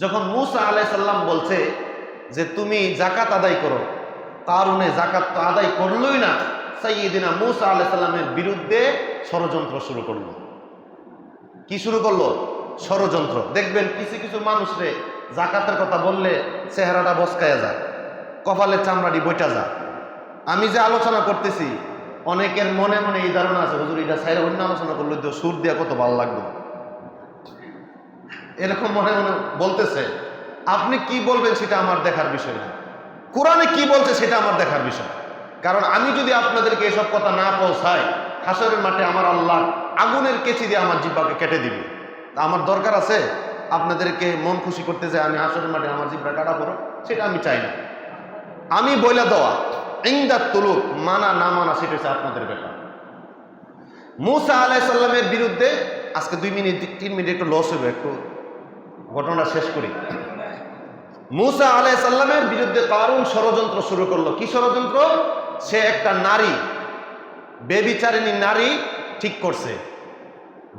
যখন মূসা আলাইহিস সালাম বলছে যে তুমি যাকাত আদায় করো, কারণে যাকাত তো আদায় করলই না, সাইয়্যিদিনা মূসা আলাইহিস সালামের বিরুদ্ধে ষড়যন্ত্র শুরু করলো। কি শুরু করলো? ষড়যন্ত্র। দেখবেন কিছু কিছু মানুষরে যাকাতের কথা বললে চেহারাটা বসকায়া যায়, কপালের চামড়াটি বইটা যায়। আমি যে আলোচনা করতেছি অনেকের মনে মনে এই ধারণা আছে, হুজুর এটা সাইরা অন্য আলোচনা করলে তো সুর দিয়া কত ভালো লাগবে, এরকম মনে মনে বলতেছে। আপনি কি বলবেন সেটা আমার দেখার বিষয় না, কোরআনে কি বলছে সেটা আমার দেখার বিষয়। কারণ আমি যদি আপনাদেরকে এসব কথা না পৌঁছাই, হাসরের মাঠে আমার আল্লাহ আগুনের কেচি দিয়ে আমার জিহ্বাকে কেটে দিবে। তা আমার দরকার আছে আপনাদেরকে মন খুশি করতে যে আমি হাসরের মাঠে আমার জিহ্বা কাটা পড়ো, সেটা আমি চাই না। আমি বইলা দেওয়া ইনদাত তুলুক, মানা না মানা সেটা হচ্ছে আপনাদের ব্যাপার। মূসা আলাইহিস সালামের বিরুদ্ধে আজকে 2 মিনিট 3 মিনিট একটু লস হবে, একটু ঘটনা শেষ করি। মূসা আলাইহিস সালামের বিরুদ্ধে কারুন ষড়যন্ত্র শুরু করলো। কি ষড়যন্ত্র? সে একটা নারী, বেবিচারিণী নারী ঠিক করছে।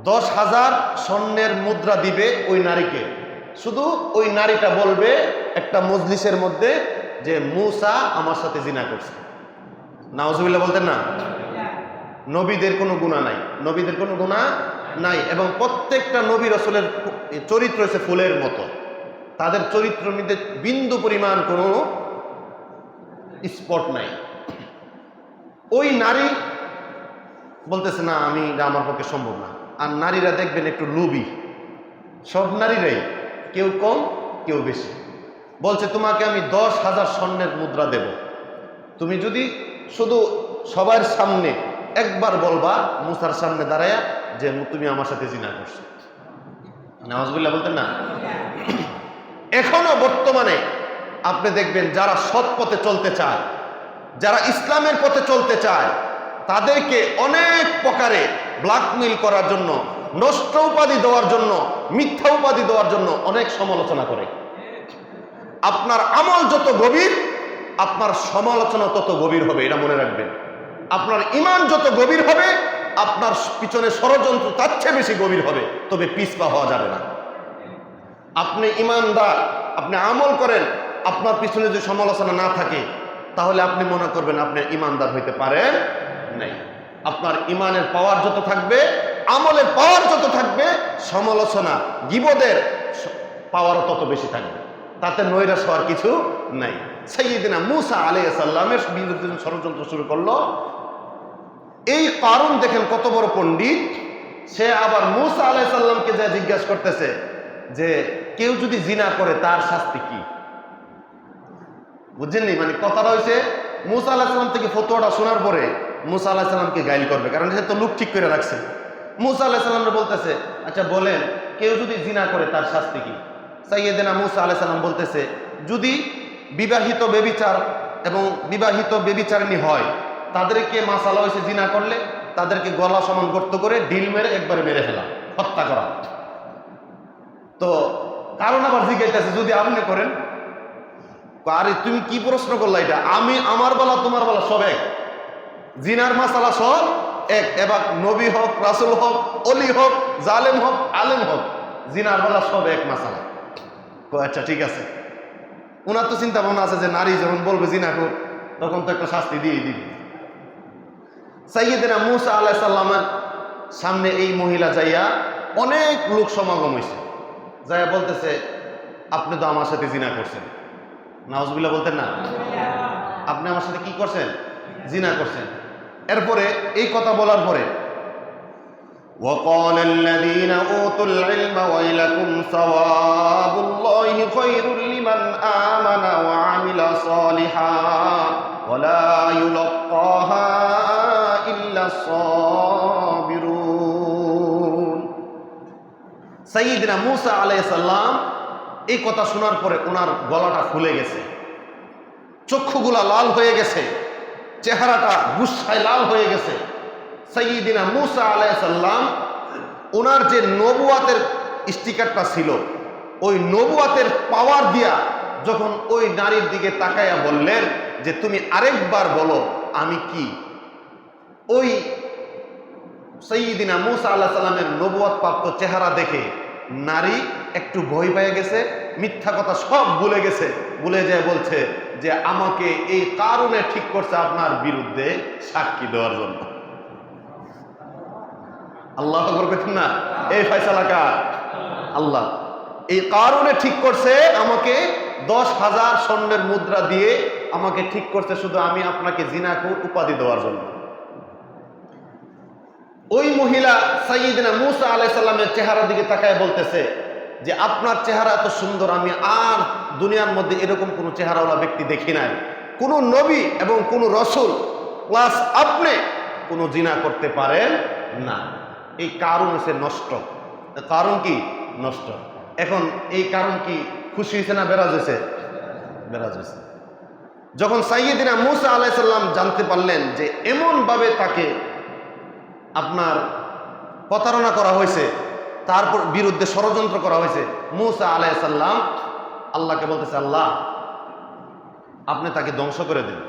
10,000 স্বর্ণের মুদ্রা দিবে ওই নারীকে, শুধু ওই নারীটা বলবে একটা মজলিসের মধ্যে যে মূসা আমার সাথে জিনা করছে। নাউজুবিল্লাহ বলতেন না? নবীদের কোনো গুনাহ নাই, নবীদের কোনো গুনাহ নাই। এবং প্রত্যেকটা নবী রাসূলের চরিত্র হচ্ছে ফুলের মতো, তাদের চরিত্রের মধ্যে বিন্দু পরিমাণ কোনো স্পট নাই। ওই নারী বলতেছে না, আমি এটা আমার পক্ষে সম্ভব না। আর নারীরা দেখবেন একটু লোভী, সব নারীরাই, কেউ কম কেউ বেশি। বলছে তোমাকে আমি 10,000 স্বর্ণের মুদ্রা দেব, তুমি যদি শুধু সবার সামনে একবার বলবা, মূসার সামনে দাঁড়ায়া, যে তুমি আমার সাথে জিনা করছো। নাউজুবিল্লাহ বলতেন না? এখনো বর্তমানে আপনি দেখবেন যারা সৎ পথে চলতে চায়, যারা ইসলামের পথে চলতে চায়, তাদেরকে অনেক প্রকারে ব্ল্যাকমেইল করার জন্য, নষ্ট উপাধি দেওয়ার জন্য, মিথ্যা উপাধি দেওয়ার জন্য অনেক সমালোচনা করে। আপনার আমল যত গভীর, আপনার সমালোচনা তত গভীর হবে, এটা মনে রাখবেন। আপনার ঈমান যত গভীর হবে, আপনার পিছনে ষড়যন্ত্র তার চেয়ে বেশি গভীর হবে, তবে পিছপা হওয়া যাবে না। আপনি ঈমানদার, আপনি আমল করেন, আপনার পিছনে যদি সমালোচনা না থাকে, তাহলে আপনি মনে করবেন আপনি ঈমানদার হইতে পারেন নাই। আপনার ঈমানের পাওয়ার যত থাকবে, আমলের পাওয়ার যত থাকবে, সমালোচনা গীবতের পাওয়ারও তত বেশি থাকবে। তাতে নৈরাশ হওয়ার কিছু নাই। সাইয়্যিদিনা মূসা আলাইহিস সালামের বিরুদ্ধে ষড়যন্ত্র শুরু করলো। এই কারণ দেখেন কত বড় পণ্ডিত, সে আবার মূসা আলাইহিস সালামকে যা জিজ্ঞাসা করতেছে যে কেউ যদি জিনা করে তার শাস্তি কি? বুঝছেননি? মানে কথাটা হয়েছে মূসা আলাইহিস সালাম থেকে ফতোয়াটা শোনার পরে মূসা আলাইহিস সালামকে গাইল করবে, কারণ সে তো লুক ঠিক করে রাখছে। মূসা আলাইহিস সালামকে বলতেছে, আচ্ছা বলেন কেউ যদি জিনা করে তার শাস্তি কি? সাইয়্যিদিনা মূসা আলাইহিস সালাম বলতেছে, যদি বিবাহিত বেবিচার এবং বিবাহিত বেবিচারিণী হয়, তাদেরকে মাসালা হয়েছে জিনা করলে তাদেরকে গলা সমান গর্ত করে ঢিল মেরে একবারে মেরে ফেলা, হত্যা করা। তো কারণ আবার জিজ্ঞাসা, যদি আপনি করেন, আরে তুমি কি প্রশ্ন করলা এটা? আমি আমার বলা তোমার বলা সব এক, জিনার মাসালা সব এক। এবার নবী হোক, রাসূল হোক, অলি হোক, জালেম হোক, আলেম হোক, জিনার বলা সব এক মাসালা। আচ্ছা ঠিক আছে। ওনার তো চিন্তা ভাবনা আছে যে নারী যখন বলবে জিনা কর, তখন তো একটা শাস্তি দিয়ে দিবে। সাইয়্যিদিনা মূসা আলাইহিস সালামের সামনে এই মহিলা যাইয়া, অনেক লোক সমাগম হয়েছে, যাইয়া বলতেছে আপনি তো আমার সাথে জিনা করছেন। নাউজুবিল্লাহ বলতেন না? আপনি আমার সাথে কি করছেন? জিনা করছেন। এরপরে এই কথা বলার পরে وقال الذين اوتوا العلم ويلكم ثواب الله خير لمن آمن وعمل صالحا ولا يلقاها إلا الصابرون। সাইয়্যিদিনা মূসা আলাইহিস সালাম এই কথা শোনার পরে ওনার গলাটা ফুলে গেছে, চক্ষুগুলা লাল হয়ে গেছে, চেহারাটা গুসায় লাল হয়ে গেছে। সাইয়্যিদিনা মূসা আলাইহিস সালাম ওনার যে নবুয়াতের স্টিকারটা ছিল, ওই নবুয়াতের পাওয়ার দিয়া যখন ওই নারীর দিকে তাকাইয়া বললেন যে তুমি আরেকবার বলো আমি কি, ওই সাইয়্যিদিনা মূসা আলাইহিস সালামের নবুয়াত প্রাপ্ত চেহারা দেখে নারী একটু ভয় পেয়ে গেছে, মিথ্যা কথা সব ভুলে গেছে, ভুলে যায় বলছে যে আমাকে এই কারণে ঠিক করছে আপনার বিরুদ্ধে সাক্ষী দেওয়ার জন্য। আল্লাহ আকবার বলছেন না? এই ফয়সালা কার? আল্লাহ। এই কারণে ঠিক করছে আমাকে 10,000 স্বর্ণের মুদ্রা দিয়ে আমাকে ঠিক করছে শুধু আমি আপনাকে জিনাকুর উপাধি দেওয়ার জন্য। ওই মহিলা সাইয়্যিদনা মূসা আলাইহিস সালামের চেহারার দিকে তাকায় বলতেছে যে আপনার চেহারা এত সুন্দর, আমি আর দুনিয়ার মধ্যে এরকম কোনো চেহারাওয়ালা ব্যক্তি দেখি নাই, কোনো নবী এবং কোনো রসুল প্লাস আপনি কোনো জিনা করতে পারেন না। এই কারণ হচ্ছে নষ্ট। কারণ কি? নষ্ট। এখন এই কারণ কি খুশি হয়েছে না বেরাজ হয়েছে? বেরাজ হয়েছে। যখন সাইয়্যিদনা মূসা আলাইহিস সালাম জানতে পারলেন যে এমন ভাবে তাকে আপনার প্রতারণা করা হয়েছে, তারপর বিরুদ্ধে ষড়যন্ত্র করা হয়েছে, মূসা আলাইহিস সালাম আল্লাহকে বলতেছে, আল্লাহ আপনি তাকে ধ্বংস করে দেন।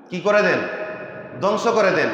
কি করে দেন? ধ্বংস করে দেন।